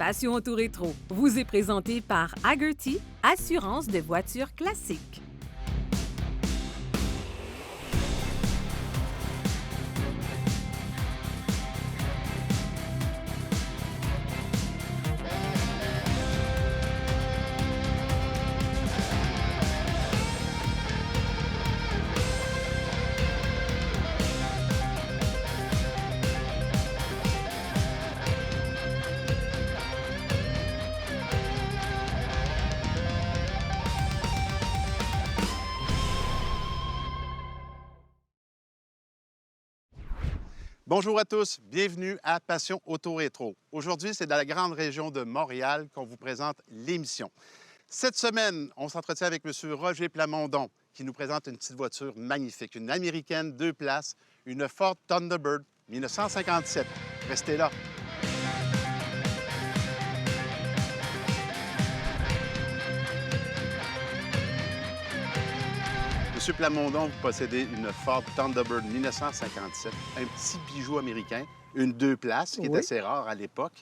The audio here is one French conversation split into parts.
Passion Auto Rétro vous est présenté par Hagerty, assurance de voitures classiques. Bonjour à tous, bienvenue à Passion Auto Rétro. Aujourd'hui, c'est dans la grande région de Montréal qu'on vous présente l'émission. Cette semaine, on s'entretient avec M. Roger Plamondon qui nous présente une petite voiture magnifique, une américaine 2 places, une Ford Thunderbird 1957. Restez là. Monsieur Plamondon, vous possédez une Ford Thunderbird 1957, un petit bijou américain, une 2 places, qui est assez rare à l'époque.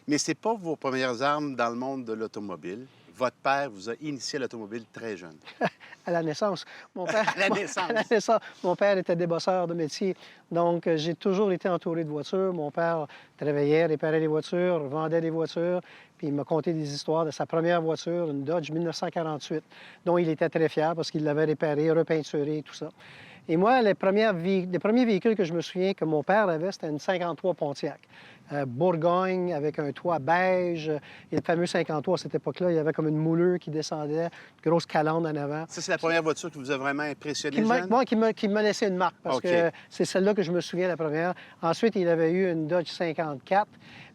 Mais ce n'est pas vos premières armes dans le monde de l'automobile. Votre père vous a initié à l'automobile très jeune. À la naissance. Mon père, À la naissance. à la naissance. Mon père était débosseur de métier. Donc, j'ai toujours été entouré de voitures. Mon père travaillait, réparait des voitures, vendait des voitures. Puis il m'a conté des histoires de sa première voiture, une Dodge 1948, dont il était très fier parce qu'il l'avait réparée, repeinturée, tout ça. Et moi, les premiers véhicules que je me souviens que mon père avait, c'était une 53 Pontiac. Bourgogne, avec un toit beige. Et le fameux 53, à cette époque-là, il y avait comme une moulure qui descendait, une grosse calandre en avant. Ça, c'est la première voiture qui vous a vraiment impressionné, Qui m'a laissé une marque, parce que c'est celle-là que je me souviens, la première. Ensuite, il avait eu une Dodge 54,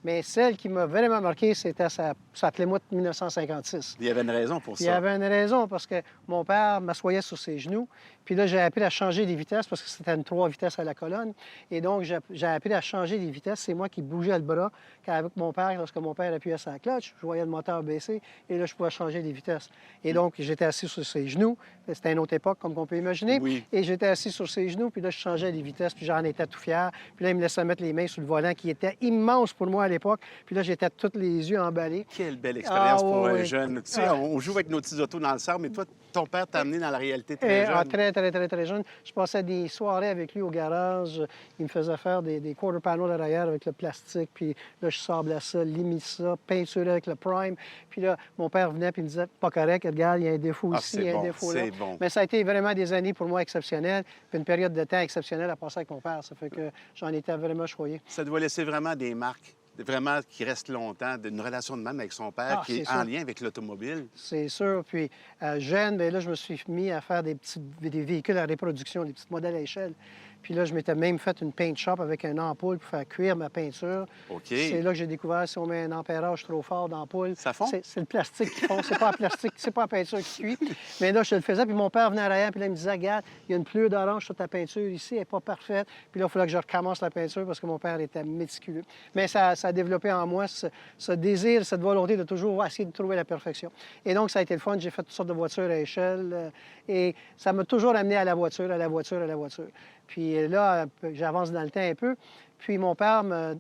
mais celle qui m'a vraiment marqué, c'était sa Plymouth 1956. Il y avait une raison pour ça. Il y avait une raison, parce que mon père m'assoyait sur ses genoux, puis là, j'ai appris à changer des vitesses, parce que c'était une 3 vitesses à la colonne. Et donc, j'ai appris à changer des vitesses. C'est moi qui bougeais le bras avec mon père, lorsque mon père appuyait sur la clutch, je voyais le moteur baisser, et là, je pouvais changer des vitesses. Et donc, j'étais assis sur ses genoux. C'était une autre époque, comme on peut imaginer. Oui. Et j'étais assis sur ses genoux, puis là, je changeais les vitesses, puis j'en étais tout fier. Puis là, il me laissait mettre les mains sur le volant, qui était immense pour moi à l'époque. Puis là, j'étais tous les yeux emballés. Quelle belle expérience pour un oui. jeune. Tu sais, on joue avec nos petits autos dans le sable, mais toi, ton père t'a amené dans la réalité très jeune. Très jeune. Je passais des soirées avec lui au garage. Il me faisait faire des quarter panels à l'arrière avec le plastique. Puis là, je sablais ça, limite ça, peinturais avec le prime. Puis là, mon père venait et me disait, pas correct, regarde, il y a un défaut ici, il y a un défaut là. Bon. Mais ça a été vraiment des années pour moi exceptionnelles. Puis une période de temps exceptionnelle à passer avec mon père. Ça fait que j'en étais vraiment choyé. Ça doit laisser vraiment des marques, vraiment qui restent longtemps, d'une relation de même avec son père qui est en lien avec l'automobile. C'est sûr. Puis jeune, bien là, je me suis mis à faire des véhicules à reproduction, des petits modèles à échelle. Puis là, je m'étais même fait une paint shop avec une ampoule pour faire cuire ma peinture. OK. C'est là que j'ai découvert si on met un ampérage trop fort dans l'ampoule. Ça fond? C'est le plastique qui fond. C'est pas la plastique, c'est pas la peinture qui cuit. Mais là, je le faisais. Puis mon père venait à l'arrière, puis là, il me disait, regarde, il y a une pleure d'orange sur ta peinture ici, elle n'est pas parfaite. Puis là, il fallait que je recommence la peinture parce que mon père était méticuleux. Mais ça a développé en moi ce désir, cette volonté de toujours essayer de trouver la perfection. Et donc, ça a été le fun. J'ai fait toutes sortes de voitures à échelle. Et ça m'a toujours amené à la voiture, à la voiture, à la voiture. Puis là, j'avance dans le temps un peu. Puis mon père me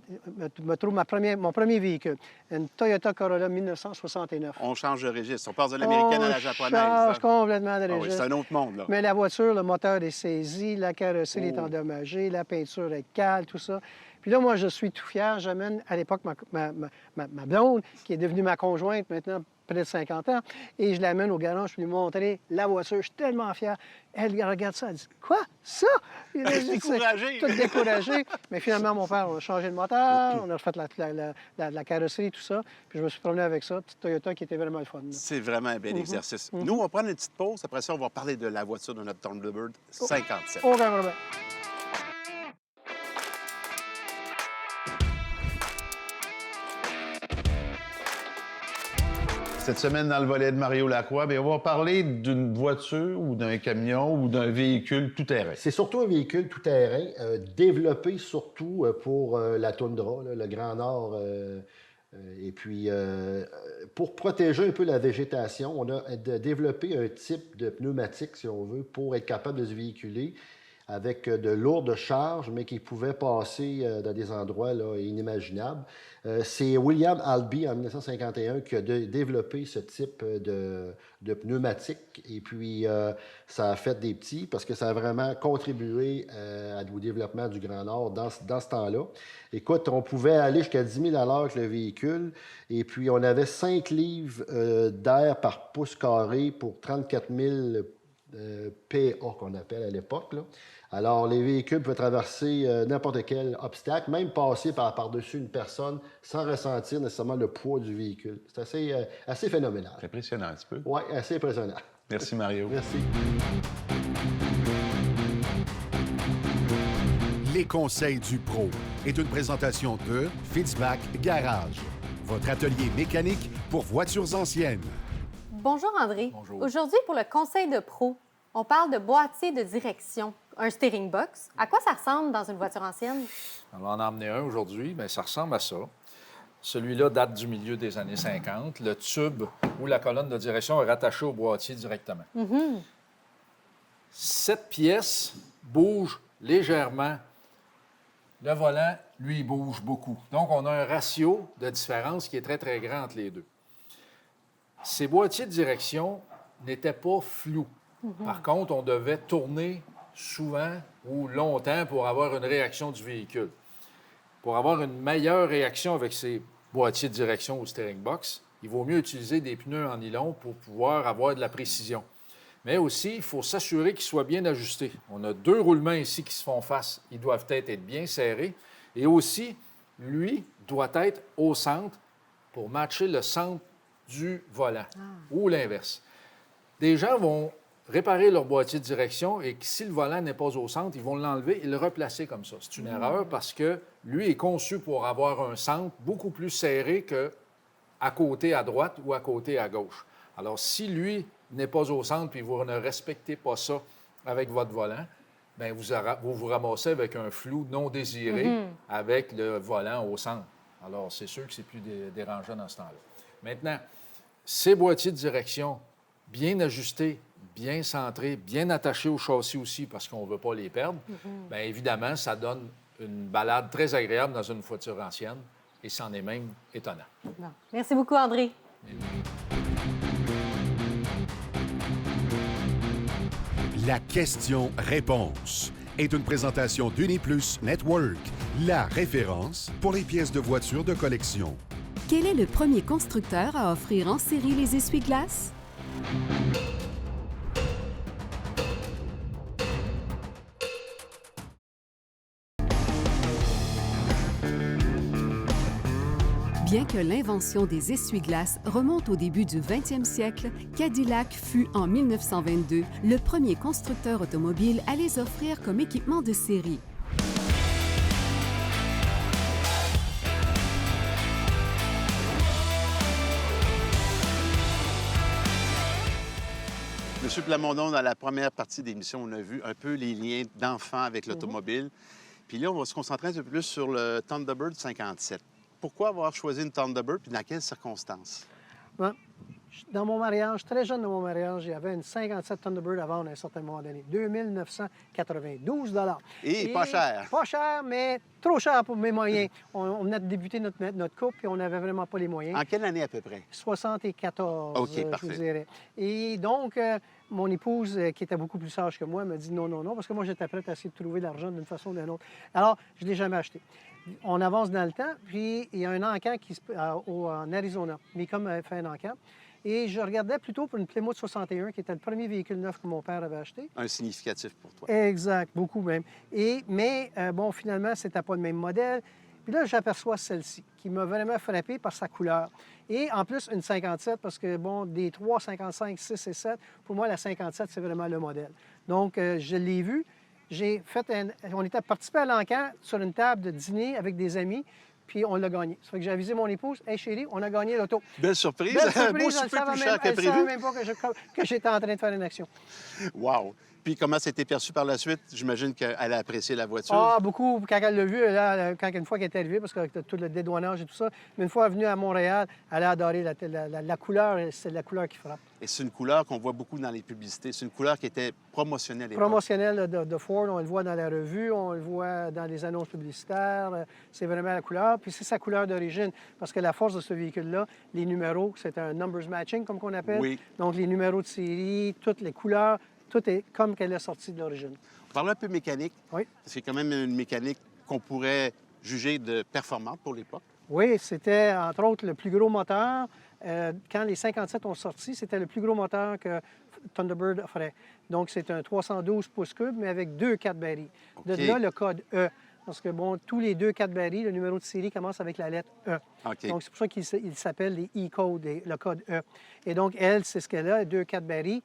trouve mon premier véhicule, une Toyota Corolla 1969. On change de registre. On passe de l'américaine à la japonaise. On change complètement de registre. Oui, c'est un autre monde, là. Mais la voiture, le moteur est saisi, la carrosserie est endommagée, la peinture est cale, tout ça. Puis là, moi, je suis tout fier. J'amène à l'époque ma blonde, qui est devenue ma conjointe maintenant, près de 50 ans, et je l'amène au garage pour lui montrer la voiture. Je suis tellement fier. Elle regarde ça, elle dit, quoi, ça? Découragé. Tout découragé. Mais finalement, mon père, on a changé le moteur, on a refait la carrosserie, tout ça. Puis je me suis promené avec ça, petite Toyota qui était vraiment le fun. C'est vraiment un bel exercice. Nous, on va prendre une petite pause. Après ça, on va parler de la voiture de notre Thunderbird 57. Aucun problème. Cette semaine, dans le volet de Mario Lacroix, bien, on va parler d'une voiture ou d'un camion ou d'un véhicule tout-terrain. C'est surtout un véhicule tout-terrain, développé surtout pour la toundra, là, le Grand Nord. Et puis, pour protéger un peu la végétation, on a développé un type de pneumatique, si on veut, pour être capable de se véhiculer avec de lourdes charges, mais qui pouvaient passer dans des endroits là, inimaginables. C'est William Albee, en 1951, qui a développé ce type de pneumatique. Et puis, ça a fait des petits parce que ça a vraiment contribué au développement du Grand Nord dans ce temps-là. Écoute, on pouvait aller jusqu'à 10 000 à l'heure avec le véhicule. Et puis, on avait 5 livres d'air par pouce carré pour 34 000 PA qu'on appelle à l'époque, là. Alors, les véhicules peuvent traverser n'importe quel obstacle, même passer par-dessus une personne sans ressentir nécessairement le poids du véhicule. C'est assez phénoménal. C'est impressionnant un petit peu. Oui, assez impressionnant. Merci, Mario. Merci. Les conseils du pro est une présentation de Fitzbach Garage, votre atelier mécanique pour voitures anciennes. Bonjour André. Bonjour. Aujourd'hui, pour le conseil de pro, on parle de boîtier de direction, un steering box. À quoi ça ressemble dans une voiture ancienne? On va en emmener un aujourd'hui. Bien, ça ressemble à ça. Celui-là date du milieu des années 50. Le tube ou la colonne de direction est rattachée au boîtier directement. Cette pièce bouge légèrement. Le volant, lui, bouge beaucoup. Donc, on a un ratio de différence qui est très, très grand entre les deux. Ces boîtiers de direction n'étaient pas flous. Par contre, on devait tourner souvent ou longtemps pour avoir une réaction du véhicule. Pour avoir une meilleure réaction avec ces boîtiers de direction ou steering box, il vaut mieux utiliser des pneus en nylon pour pouvoir avoir de la précision. Mais aussi, il faut s'assurer qu'ils soient bien ajustés. On a 2 roulements ici qui se font face. Ils doivent être bien serrés. Et aussi, lui doit être au centre pour matcher le centre du volant ou l'inverse. Des gens vont réparer leur boîtier de direction et que si le volant n'est pas au centre, ils vont l'enlever et le replacer comme ça. C'est une erreur parce que lui est conçu pour avoir un centre beaucoup plus serré qu'à côté à droite ou à côté à gauche. Alors, si lui n'est pas au centre et vous ne respectez pas ça avec votre volant, bien, vous vous ramassez avec un flou non désiré avec le volant au centre. Alors, c'est sûr que c'est plus dérangeant dans ce temps-là. Maintenant, ces boîtiers de direction bien ajustés, bien centrés, bien attachés au châssis aussi parce qu'on ne veut pas les perdre, bien évidemment, ça donne une balade très agréable dans une voiture ancienne et c'en est même étonnant. Bon. Merci beaucoup, André. La question-réponse est une présentation d'Uniplus Network, la référence pour les pièces de voitures de collection. Quel est le premier constructeur à offrir en série les essuie-glaces? Bien que l'invention des essuie-glaces remonte au début du 20e siècle, Cadillac fut en 1922 le premier constructeur automobile à les offrir comme équipement de série. Monsieur Plamondon, dans la première partie de l'émission, on a vu un peu les liens d'enfants avec l'automobile. Puis là, on va se concentrer un peu plus sur le Thunderbird 57. Pourquoi avoir choisi une Thunderbird puis dans quelles circonstances? Bon, dans mon mariage, très jeune dans mon mariage, il y avait une 57 Thunderbird à vendre à un certain moment donné. 2 992 $. Et pas cher. Pas cher, mais trop cher pour mes moyens. On venait de débuter notre couple et on n'avait vraiment pas les moyens. En quelle année à peu près? 74, OK, je parfait. vous dirais. Et donc, mon épouse, qui était beaucoup plus sage que moi, m'a dit non, parce que moi, j'étais prête à essayer de trouver l'argent d'une façon ou d'une autre. Alors, je ne l'ai jamais acheté. On avance dans le temps, puis il y a un encan en Arizona. Mécom avait fait un encan. Et je regardais plutôt pour une Plymouth 61, qui était le premier véhicule neuf que mon père avait acheté. Un significatif pour toi. Exact, beaucoup même. Mais bon, finalement, c'était pas le même modèle. Puis là, j'aperçois celle-ci, qui m'a vraiment frappé par sa couleur. Et en plus, une 57, parce que, bon, des 3, 55, 6 et 7, pour moi, la 57, c'est vraiment le modèle. Donc, je l'ai vue. On était participé à l'encan sur une table de dîner avec des amis, puis on l'a gagné. Ça fait que j'ai avisé mon épouse, « Hey chérie, on a gagné l'auto. » Belle surprise. Belle surprise, Beau souper plus cher que elle prévu. savait même pas que j'étais en train de faire une action. Wow! Puis comment c'était perçu par la suite? J'imagine qu'elle a apprécié la voiture. Ah, beaucoup. Quand elle l'a vu, une fois qu'elle est arrivée, parce que tout le dédouanage et tout ça, mais une fois venue à Montréal, elle a adoré la couleur. C'est la couleur qui frappe. Et c'est une couleur qu'on voit beaucoup dans les publicités. C'est une couleur qui était promotionnelle à l'époque. Promotionnelle de Ford, on le voit dans la revue, on le voit dans les annonces publicitaires. C'est vraiment la couleur. Puis c'est sa couleur d'origine, parce que la force de ce véhicule-là, les numéros, c'est un numbers matching, comme on appelle. Oui. Donc les numéros de série, toutes les couleurs, tout est comme qu'elle est sortie de l'origine. On parle un peu mécanique. Oui. C'est quand même une mécanique qu'on pourrait juger de performante pour l'époque. Oui, c'était entre autres le plus gros moteur. Quand les 57 ont sorti, c'était le plus gros moteur que Thunderbird offrait. Donc, c'est un 312 pouces cubes, mais avec 2 4 barils. De là, le code E. Parce que, bon, tous les 2 4 barils, le numéro de série commence avec la lettre E. OK. Donc, c'est pour ça qu'il s'appelle les E-codes, le code E. Et donc, elle, c'est ce qu'elle a, 2 4 barils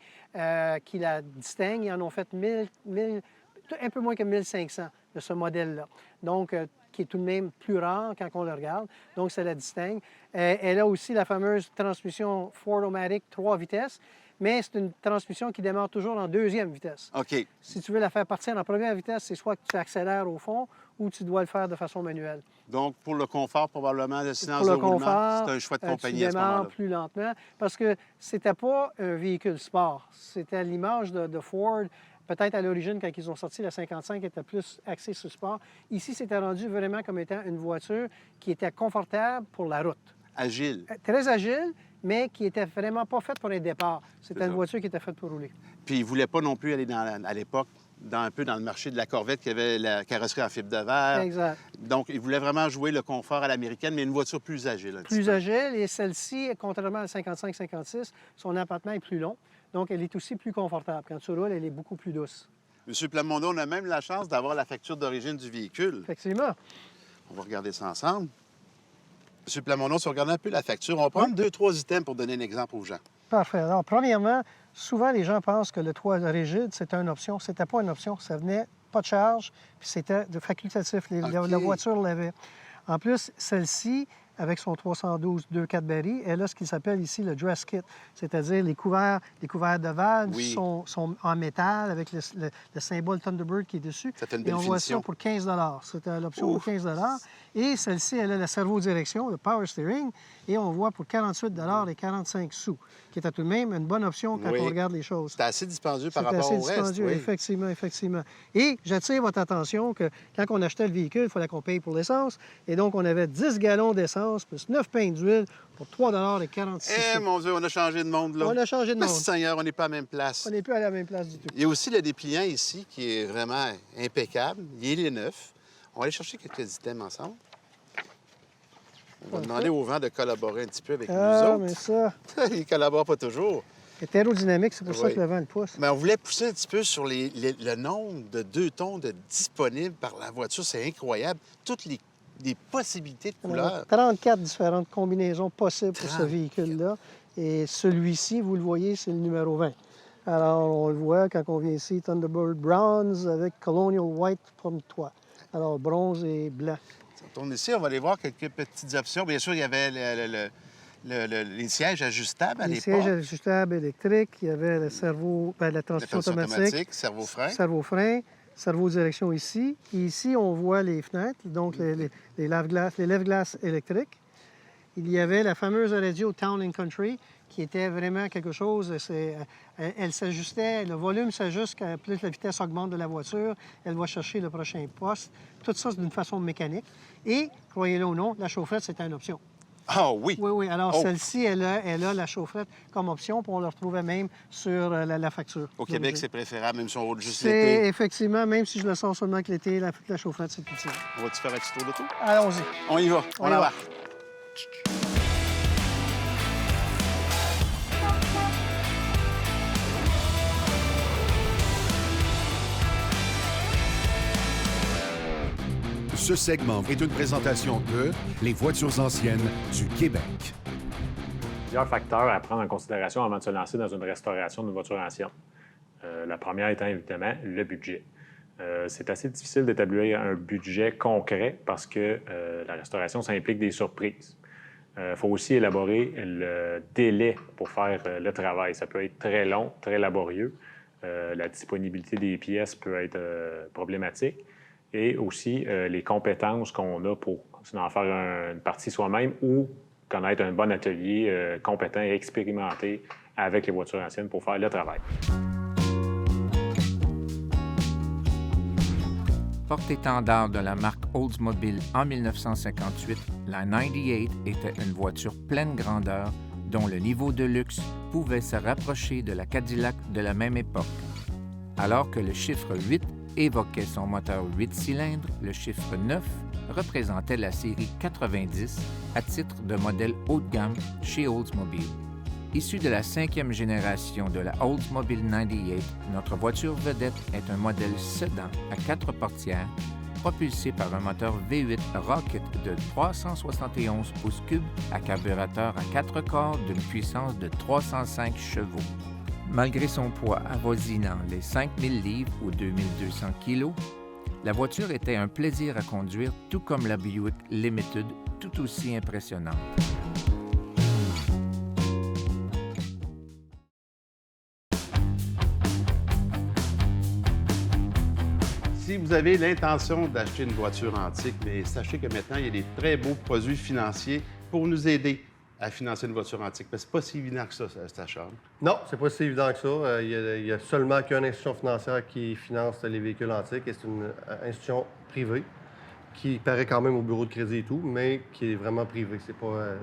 qui la distinguent. Ils en ont fait un peu moins que 1500 de ce modèle-là. Donc, qui est tout de même plus rare quand on le regarde. Donc, ça la distingue. Elle a aussi la fameuse transmission Ford-O-Matic 3 vitesses, mais c'est une transmission qui démarre toujours en deuxième vitesse. OK. Si tu veux la faire partir en première vitesse, c'est soit que tu accélères au fond ou tu dois le faire de façon manuelle. Donc, pour le confort, probablement, le silence Pour de le roulement, confort, c'est un choix de tu compagnie à ce démarres moment-là. plus lentement parce que c'était pas un véhicule sport. C'était à l'image de Ford. Peut-être à l'origine, quand ils ont sorti la 55, était plus axée sur le sport. Ici, c'était rendu vraiment comme étant une voiture qui était confortable pour la route. Agile. Très agile, mais qui était vraiment pas faite pour un départ. C'était C'est une ça. voiture qui était faite pour rouler. Puis, ils ne voulaient pas non plus aller à l'époque un peu dans le marché de la Corvette qui avait la carrosserie en fibre de verre. Exact. Donc, ils voulaient vraiment jouer le confort à l'américaine, mais une voiture plus agile. Un petit Plus peu. agile, et celle-ci, contrairement à la 55-56, son empattement est plus long. Donc, elle est aussi plus confortable. Quand tu roules, elle est beaucoup plus douce. Monsieur Plamondon, on a même la chance d'avoir la facture d'origine du véhicule. Effectivement. On va regarder ça ensemble. Monsieur Plamondon, si on regarde un peu la facture, on va prendre 2-3 items pour donner un exemple aux gens. Parfait. Alors, premièrement, souvent, les gens pensent que le toit rigide, c'était une option. C'était pas une option. Ça venait pas de charge, puis c'était de facultatif. La voiture l'avait. En plus, celle-ci, avec son 312 2-4 barils, elle a ce qu'il s'appelle ici le dress kit, c'est-à-dire les couverts de valves Oui. sont en métal avec le symbole Thunderbird qui est dessus. Ça fait une Et belle on voit ça finition. pour 15 C'était l'option pour 15 Et celle-ci, elle a le servo-direction, le power steering, et on voit pour 48 et 45 sous, qui était tout de même une bonne option quand Oui. on regarde les choses. C'était assez dispendieux par C'est rapport assez au reste. dispendieux, Oui. effectivement, effectivement. Et j'attire votre attention que quand on achetait le véhicule, il fallait qu'on paye pour l'essence. Et donc, on avait 10 gallons d'essence plus 9 pains d'huile pour 3,46 Eh, mon Dieu, on a changé de monde, là. On a changé de monde. Merci Seigneur, on n'est pas à la même place. On n'est plus à la même place du tout. Il y a aussi le dépliant ici qui est vraiment impeccable. Il est neuf. On va aller chercher quelques items ensemble. On va demander au vent de collaborer un petit peu avec nous Ah, autres. mais ça, Il ne collabore pas toujours. c'est aérodynamique, c'est pour ça Oui. que le vent le pousse. Mais on voulait pousser un petit peu sur le nombre de 2 tons disponibles par la voiture. C'est incroyable. Toutes les possibilités de On a couleurs. 34 différentes combinaisons possibles pour ce 34. véhicule-là. Et celui-ci, vous le voyez, c'est le numéro 20. Alors, on le voit quand on vient ici, Thunderbird Bronze avec Colonial White comme toit. Alors, bronze et blanc. Si on tourne ici, on va aller voir quelques petites options. Bien sûr, il y avait les sièges ajustables à Les l'époque. sièges ajustables électriques, il y avait le la transmission automatique, cerveau-frein. servo-frein, servo-direction ici. Et ici, on voit les fenêtres, donc les lève-glaces électriques. Il y avait la fameuse radio Town and Country, qui était vraiment quelque chose. Elle s'ajustait, le volume s'ajuste quand plus la vitesse augmente de la voiture. Elle va chercher le prochain poste. Tout ça, c'est d'une façon mécanique. Et, croyez-le ou non, la chaufferette, c'était une option. Ah oui! Oui, oui. Alors, Oh. celle-ci, elle a la chaufferette comme option, puis on le retrouvait même sur la facture. Au Québec, c'est préférable, même si on roule juste C'est l'été. effectivement, même si je le sens seulement que l'été, la chaufferette, c'est utile. On va-tu faire un petit tour d'auto? Allons-y. On y va. On y va. embarque. Ce segment est une présentation de Les voitures anciennes du Québec. Plusieurs facteurs à prendre en considération avant de se lancer dans une restauration d'une voiture ancienne. La première étant évidemment le budget. C'est assez difficile d'établir un budget concret parce que la restauration, ça implique des surprises. Il faut aussi élaborer le délai pour faire le travail. Ça peut être très long, très laborieux. La disponibilité des pièces peut être problématique. Et aussi les compétences qu'on a pour en faire une partie soi-même ou connaître un bon atelier compétent et expérimenté avec les voitures anciennes pour faire le travail. Porte-étendard de la marque Oldsmobile en 1958, la 98 était une voiture pleine grandeur dont le niveau de luxe pouvait se rapprocher de la Cadillac de la même époque. Alors que le chiffre 8 évoquait son moteur 8 cylindres, le chiffre 9 représentait la série 90 à titre de modèle haut de gamme chez Oldsmobile. Issue de la 5e génération de la Oldsmobile 98, notre voiture vedette est un modèle sedan à 4 portières, propulsé par un moteur V8 Rocket de 371 pouces cubes à carburateur à 4 corps d'une puissance de 305 chevaux. Malgré son poids avoisinant les 5000 livres ou 2200 kilos, la voiture était un plaisir à conduire, tout comme la Buick Limited, tout aussi impressionnante. Si vous avez l'intention d'acheter une voiture antique, mais sachez que maintenant, il y a des très beaux produits financiers pour nous aider à financer une voiture antique. Mais c'est pas si évident que ça Charles. Non, c'est pas si évident que ça. Il y a seulement qu'une institution financière qui finance les véhicules antiques et c'est une institution privée qui paraît quand même au bureau de crédit et tout, mais qui est vraiment privée. C'est pas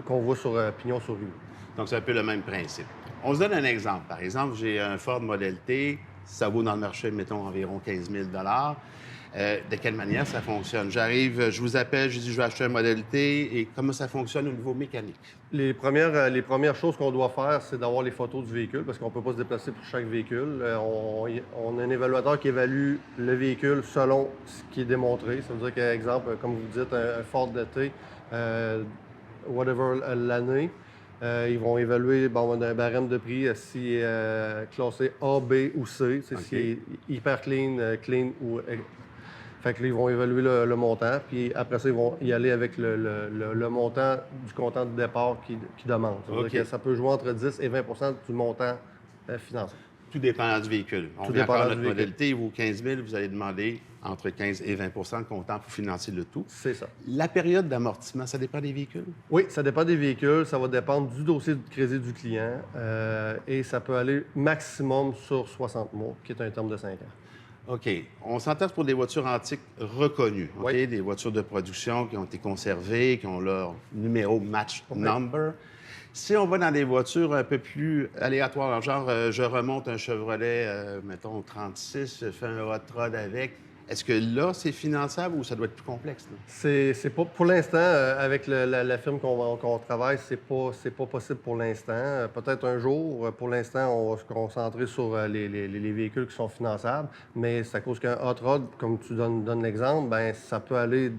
qu'on voit sur pignon sur rue. Donc, c'est un peu le même principe. On se donne un exemple. Par exemple, j'ai un Ford Model T. Ça vaut dans le marché, mettons, environ 15 000 de quelle manière ça fonctionne? J'arrive, je vous appelle, je dis je vais acheter un Model T et comment ça fonctionne au niveau mécanique? Les premières choses qu'on doit faire, c'est d'avoir les photos du véhicule parce qu'on ne peut pas se déplacer pour chaque véhicule. On a un évaluateur qui évalue le véhicule selon ce qui est démontré. Ça veut dire qu'exemple, comme vous dites, un Ford d'été, whatever l'année, ils vont évaluer un barème de prix s'il est classé A, B ou C, s'il est hyper clean, clean ou... Fait que là, ils vont évaluer le montant, puis après ça, ils vont y aller avec le montant du comptant de départ qu'ils demandent. Ça veut dire que ça peut jouer entre 10 et 20 du montant financier. Tout dépendant du véhicule. On vient encore notre Model T, il vaut 15 000, vous allez demander entre 15 et 20 de comptant pour financer le tout. C'est ça. La période d'amortissement, ça dépend des véhicules? Oui, ça dépend des véhicules. Ça va dépendre du dossier de crédit du client et ça peut aller maximum sur 60 mois, qui est un terme de 5 ans. OK. On s'entend pour des voitures antiques reconnues, OK? Oui. Des voitures de production qui ont été conservées, qui ont leur numéro match number. Si on va dans des voitures un peu plus aléatoires, genre je remonte un Chevrolet, mettons 36, je fais un hot rod avec, est-ce que là, c'est finançable ou ça doit être plus complexe? C'est pas, pour l'instant, avec la firme qu'on travaille, c'est pas possible pour l'instant. Peut-être un jour. Pour l'instant, on va se concentrer sur les véhicules qui sont finançables. Mais c'est à cause qu'un hot rod, comme tu donnes l'exemple, bien, ça peut aller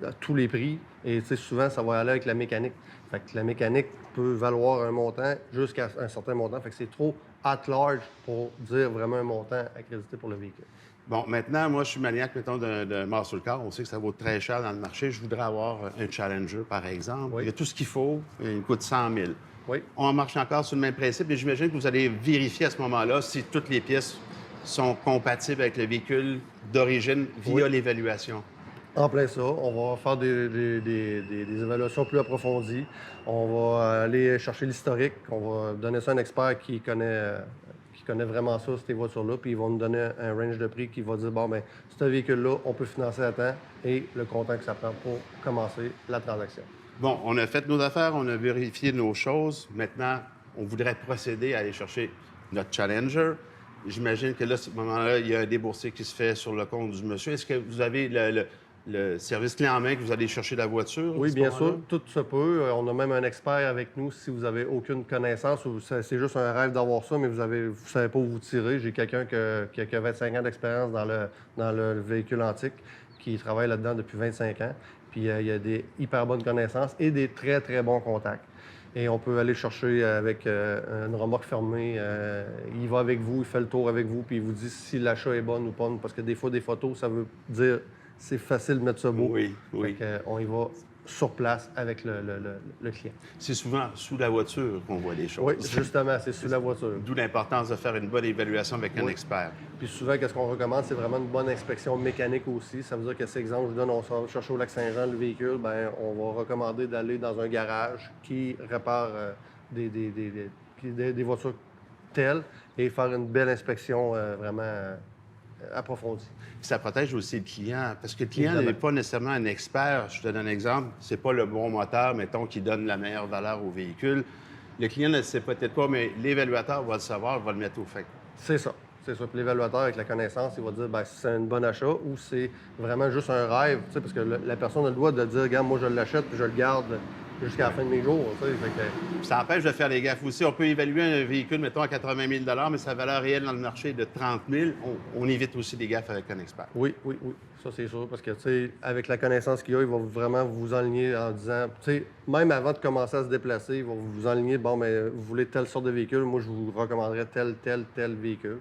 à tous les prix. Et souvent, ça va aller avec la mécanique. Fait que la mécanique peut valoir un montant jusqu'à un certain montant. Fait que c'est trop at large pour dire vraiment un montant accrédité pour le véhicule. Bon, maintenant, moi, je suis maniaque, mettons, d'un muscle car. On sait que ça vaut très cher dans le marché. Je voudrais avoir un Challenger, par exemple. Oui. Il y a tout ce qu'il faut. Il coûte 100 000. Oui. On marche encore sur le même principe. Et j'imagine que vous allez vérifier à ce moment-là si toutes les pièces sont compatibles avec le véhicule d'origine via l'évaluation. En plein ça. On va faire des évaluations plus approfondies. On va aller chercher l'historique. On va donner ça à un expert qui connaît vraiment ça, ces voitures-là, puis ils vont nous donner un range de prix qui va dire, bon, bien, ce véhicule-là, on peut financer à temps et le comptant que ça prend pour commencer la transaction. Bon, on a fait nos affaires, on a vérifié nos choses. Maintenant, on voudrait procéder à aller chercher notre Challenger. J'imagine que là, à ce moment-là, il y a un déboursé qui se fait sur le compte du monsieur. Est-ce que vous avez le service clé en main que vous allez chercher la voiture? Oui, bien sûr, tout se peut. On a même un expert avec nous si vous n'avez aucune connaissance ou c'est juste un rêve d'avoir ça, mais vous ne savez pas où vous tirer. J'ai quelqu'un qui a 25 ans d'expérience dans le véhicule antique, qui travaille là-dedans depuis 25 ans. Puis il y a des hyper bonnes connaissances et des très, très bons contacts. Et on peut aller chercher avec une remorque fermée. Il va avec vous, il fait le tour avec vous, puis il vous dit si l'achat est bon ou pas. Parce que des fois, des photos, ça veut dire c'est facile de mettre ça beau. Oui, oui. Fait qu'on y va sur place avec le client. C'est souvent sous la voiture qu'on voit des choses. Oui, justement, c'est sous la voiture. D'où l'importance de faire une bonne évaluation avec un expert. Puis souvent, qu'est-ce qu'on recommande, c'est vraiment une bonne inspection mécanique aussi. Ça veut dire que, c'est exemple, je vous donne, on s'en va chercher au Lac-Saint-Jean le véhicule, bien, on va recommander d'aller dans un garage qui répare des voitures telles et faire une belle inspection vraiment approfondie. Ça protège aussi le client, parce que le client n'est pas nécessairement un expert. Je te donne un exemple. C'est pas le bon moteur, mettons, qui donne la meilleure valeur au véhicule. Le client ne le sait peut-être pas, mais l'évaluateur va le savoir, va le mettre au fait. C'est ça. C'est ça. Puis l'évaluateur, avec la connaissance, il va dire bien, si c'est un bon achat ou c'est vraiment juste un rêve. Parce que la personne a le droit de dire regarde, moi, je l'achète puis je le garde jusqu'à la fin de mes jours. Ça empêche de faire les gaffes aussi. On peut évaluer un véhicule, mettons, à 80 000 mais sa valeur réelle dans le marché est de 30 000 On évite aussi des gaffes avec un expert. Oui. Ça, c'est sûr. Parce que, tu sais, avec la connaissance qu'il a, il va vraiment vous enligner en disant, tu sais, même avant de commencer à se déplacer, il va vous enligner, bon, mais vous voulez telle sorte de véhicule, moi, je vous recommanderais tel véhicule.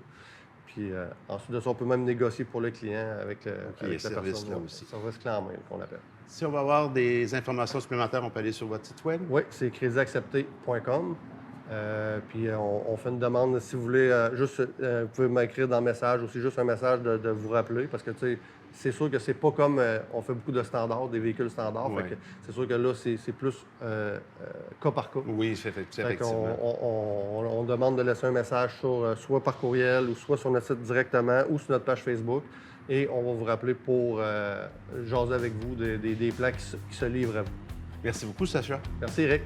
Puis ensuite de ça, on peut même négocier pour le client avec la personne. Là aussi. Service clé en main, qu'on appelle. Si on va avoir des informations supplémentaires, on peut aller sur votre site web? Oui, c'est créditaccepté.com. Puis on fait une demande, si vous voulez, vous pouvez m'écrire dans le message aussi, juste un message de vous rappeler, parce que, tu sais, c'est sûr que c'est pas comme, on fait beaucoup de standards, des véhicules standards, Oui. fait que c'est sûr que là, c'est plus cas par cas. Oui, effectivement. On demande de laisser un message soit par courriel, ou soit sur notre site directement, ou sur notre page Facebook, et on va vous rappeler pour jaser avec vous des plans qui se livrent à vous. Merci beaucoup, Sacha. Merci, Eric.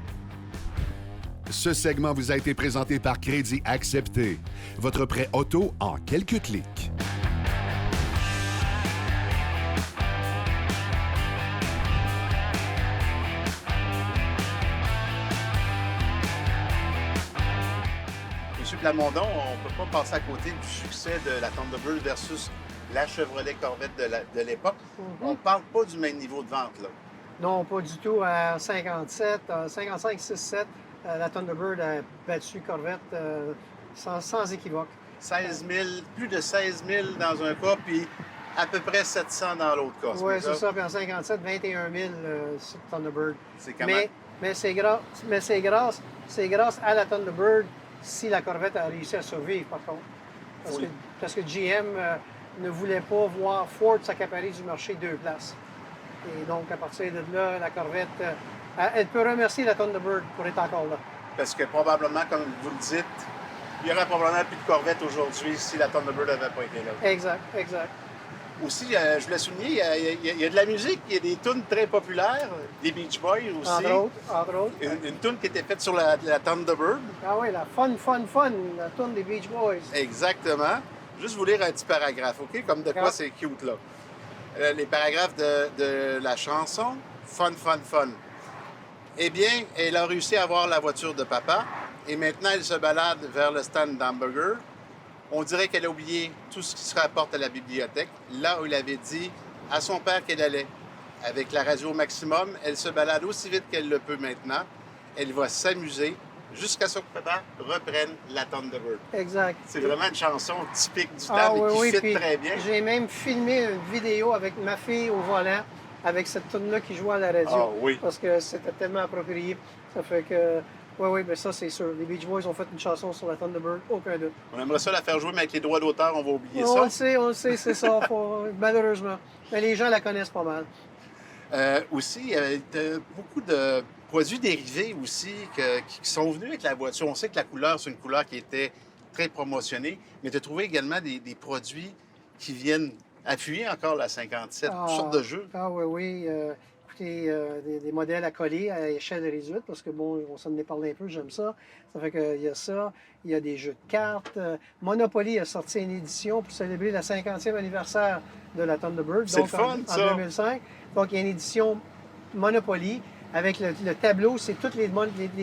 Ce segment vous a été présenté par Crédit Accepté. Votre prêt auto en quelques clics. Monsieur Plamondon, on ne peut pas passer à côté du succès de la Thunderbird versus la Chevrolet Corvette de l'époque. On ne parle pas du même niveau de vente, là. Non, pas du tout. À 57, 55, 6, 7, la Thunderbird a battu Corvette sans équivoque. 16 000, plus de 16 000 dans un cas, puis à peu près 700 dans l'autre cas. Oui, c'est ça. Puis en 57, 21 000 sur Thunderbird. C'est quand même... Mais c'est grâce à la Thunderbird si la Corvette a réussi à survivre, par contre. Parce que GM ne voulait pas voir Ford s'accaparer du marché 2 places. Et donc, à partir de là, la Corvette, elle peut remercier la Thunderbird pour être encore là. Parce que probablement, comme vous le dites, il y aurait probablement plus de Corvette aujourd'hui si la Thunderbird n'avait pas été là. Exact. Aussi, je voulais souligner, il y a de la musique, il y a des tunes très populaires, des Beach Boys aussi. Entre autres. Une tune qui était faite sur la Thunderbird. Ah oui, la fun, la tune des Beach Boys. Exactement. Juste vous lire un petit paragraphe, OK? Comme de quoi c'est cute, là. Les paragraphes de la chanson, fun. Eh bien, elle a réussi à avoir la voiture de papa et maintenant elle se balade vers le stand d'hamburger. On dirait qu'elle a oublié tout ce qui se rapporte à la bibliothèque, là où il avait dit à son père qu'elle allait. Avec la radio au maximum, elle se balade aussi vite qu'elle le peut maintenant. Elle va s'amuser jusqu'à ce que papa reprenne la Thunderbird. Exact. C'est vraiment une chanson typique du temps et qui fit très bien. J'ai même filmé une vidéo avec ma fille au volant avec cette tune-là qui jouait à la radio. Ah oui. Parce que c'était tellement approprié. Ça fait que... Oui, mais ça, c'est sûr. Les Beach Boys ont fait une chanson sur la Thunderbird, aucun doute. On aimerait ça la faire jouer, mais avec les droits d'auteur, on va oublier ça. On le sait, c'est ça, malheureusement. Mais les gens la connaissent pas mal. Aussi, il y a beaucoup de produits dérivés aussi qui sont venus avec la voiture. On sait que la couleur, c'est une couleur qui était très promotionnée, mais tu as trouvé également des produits qui viennent appuyer encore la 57, toutes sortes de jeux. Ah oui. Écoutez, des modèles à coller à échelle réduite, parce que, bon, on s'en est parlé un peu, j'aime ça. Ça fait qu'il y a ça, il y a des jeux de cartes. Monopoly a sorti une édition pour célébrer le 50e anniversaire de la Thunderbird, donc fun, en 2005. Donc, il y a une édition Monopoly avec le tableau, c'est toutes les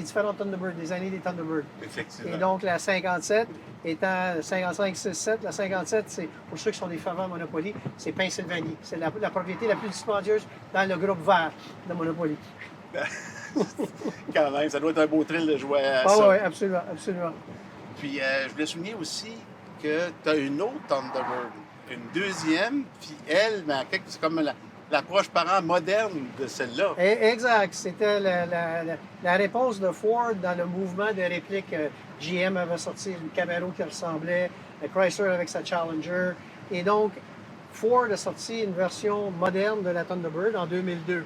différentes Thunderbirds, des années des Thunderbirds. Effectivement. Et donc, la 57 étant 55, 6, 7. La 57, c'est, pour ceux qui sont des fervents Monopoly, c'est Pennsylvanie. C'est la propriété la plus dispendieuse dans le groupe vert de Monopoly. Quand même, ça doit être un beau thrill de jouer à ça. Oui, absolument. Puis, je voulais souligner aussi que tu as une autre Thunderbird, une deuxième, puis elle, c'est comme l'approche parent moderne de celle-là. Exact. C'était la réponse de Ford dans le mouvement de réplique. GM avait sorti une Camaro qui ressemblait, Chrysler avec sa Challenger. Et donc, Ford a sorti une version moderne de la Thunderbird en 2002.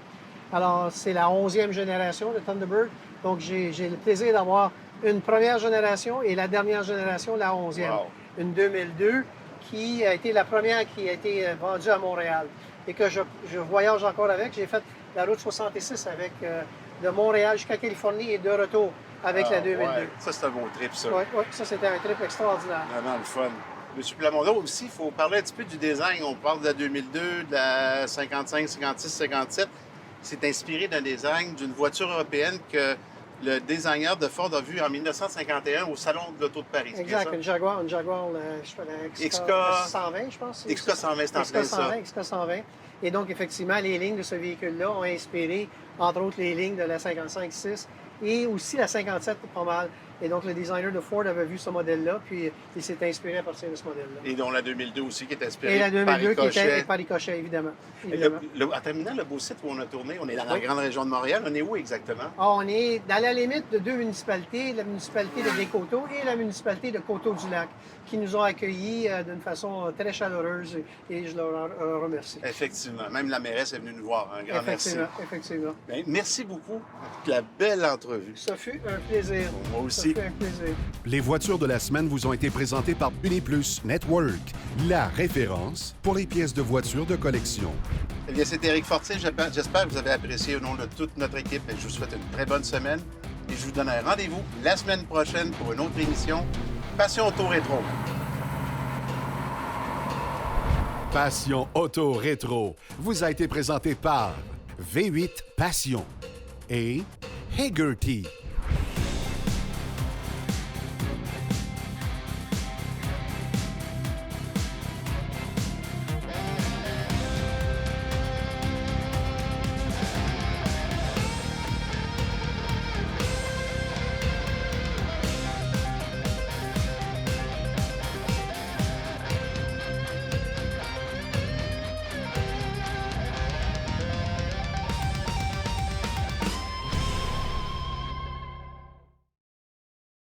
Alors, c'est la 11e génération de Thunderbird. Donc, j'ai le plaisir d'avoir une première génération et la dernière génération, la 11e. Wow. Une 2002 qui a été la première qui a été vendue à Montréal et que je voyage encore avec. J'ai fait la route 66 avec de Montréal jusqu'à Californie et de retour avec la 2002. Ouais. Ça, c'est un beau trip, ça. Oui, ça, c'était un trip extraordinaire. Vraiment le fun. Monsieur Plamondon, aussi, il faut parler un petit peu du design. On parle de la 2002, de la 55, 56, 57. C'est inspiré d'un design d'une voiture européenne que le designer de Ford a vu en 1951 au Salon de l'Auto de Paris. Exact, une Jaguar, XK 120, je pense. XK 120, c'est en plein ça. XK 120. Et donc, effectivement, les lignes de ce véhicule-là ont inspiré, entre autres, les lignes de la 55-6 et aussi la 57, pas mal. Et donc, le designer de Ford avait vu ce modèle-là, puis il s'est inspiré à partir de ce modèle-là. Et dont la 2002 aussi, qui est inspirée et la 2002 par qui était par Ricochet, évidemment. En terminant le beau site où on a tourné, on est dans la grande région de Montréal. On est où exactement? On est dans la limite de deux municipalités, la municipalité de Descoteaux et la municipalité de Coteau-du-Lac, qui nous ont accueillis d'une façon très chaleureuse et je leur remercie. Effectivement. Même la mairesse est venue nous voir. Un grand merci. Effectivement. Bien, merci beaucoup pour la belle entrevue. Ça fut un plaisir. Moi aussi. Ça fut un plaisir. Les voitures de la semaine vous ont été présentées par Uniplus Network, la référence pour les pièces de voitures de collection. Eh bien, c'est Éric Fortier. J'espère que vous avez apprécié au nom de toute notre équipe. Je vous souhaite une très bonne semaine et je vous donne un rendez-vous la semaine prochaine pour une autre émission Passion Auto Rétro. Passion Auto Rétro vous a été présenté par V8 Passion et Hagerty.